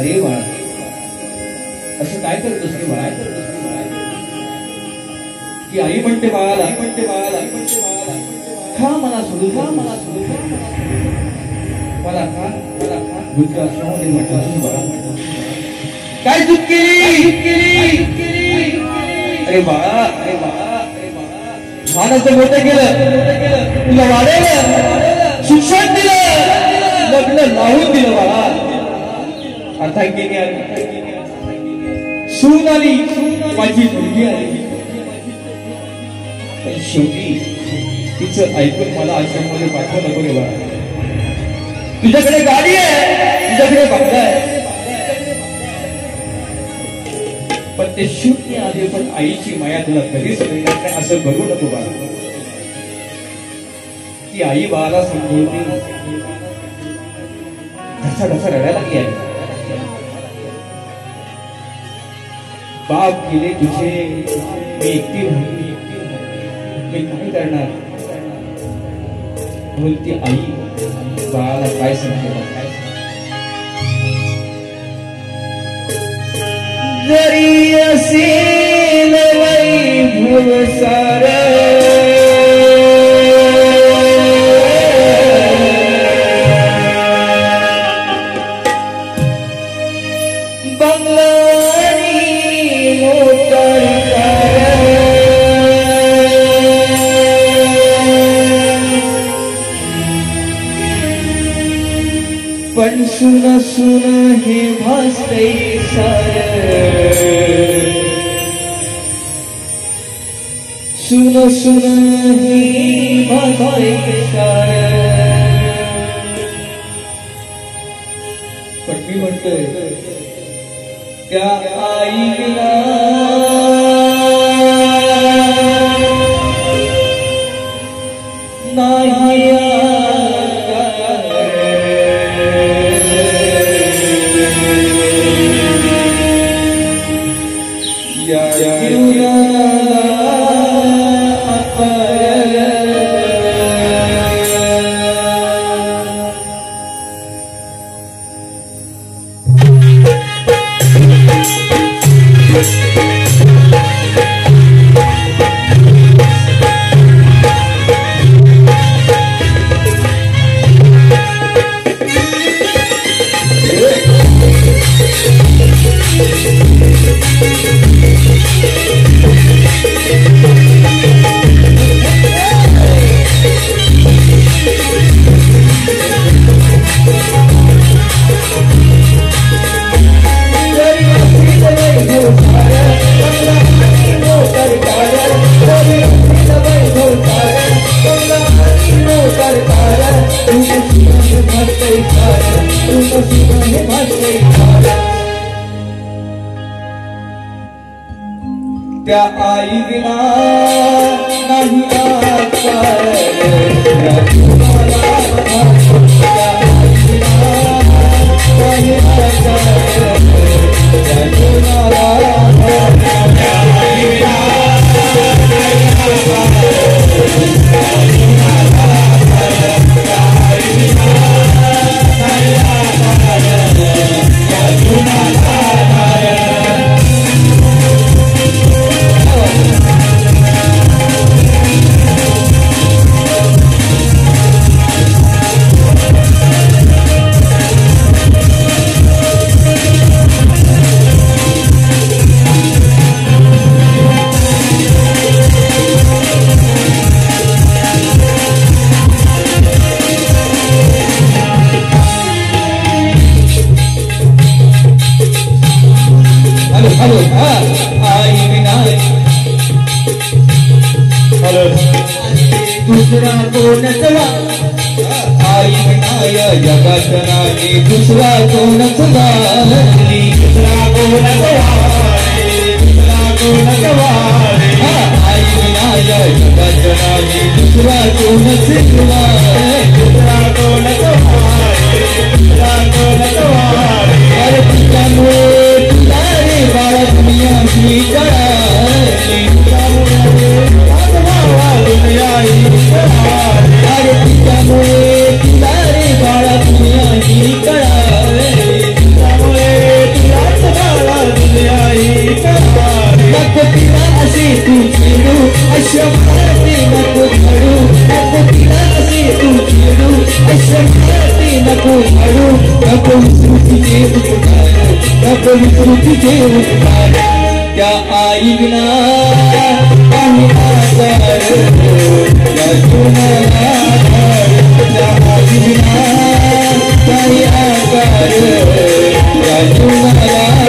अरे बाळा असं काय करतोस रे बाळा की आई म्हणते बाळाला खा मला सोडून मला खा दुःख असल्यामुळे म्हटलं बाळा काय चूक केली अरे बाळा भानाचं मोठं केलं तुला वाढवलं शिक्षण दिलं लग्न लावून दिलं बाळा आता गेली सून आली माझी मुलगी आली पण शेवटी तिचं ऐकून मला आश्रममध्ये पाठवलं नको रे बाळा तुझ्याकडे गाडी आहे तुझ्याकडे बंगला आहे पण ते शून्य आले पण आईची माया तुला कधीच मिळणार नाही असं बघू नको बाळा ती आई बाळाला समजवते ढसा रडायला लागली आहे बाप गेले तुझे मी एकटी मी काय करणार बोलती आई बाळाला काय समजेल जरी असेल वैभव सार पण सुन सुन हे भासते सार सुन सुन हे भासते सार पण मी म्हणतोय त्या आईला नाही त्या आई बिना नाही दूसरा कोण चला आई विनाय जगत नाही दूसरा कोण चवाली दूसरा कोण चवाली आई विनाय जगत नाही दूसरा कोण चवाली दूसरा कोण चवाली अरे तुझ्यामुळे तुझ्या बाळा दुनिया ही जळाली अरे तुझ्यामुळे तुला रे बाळा दुनिया ही कळाली तुझ्यामुळे विस्मृतीचे उपकार नको विस्मृतीचे उपकार त्या आई विना काही आधार या जीवनाला त्या आई विना काही आधार या जीवनाला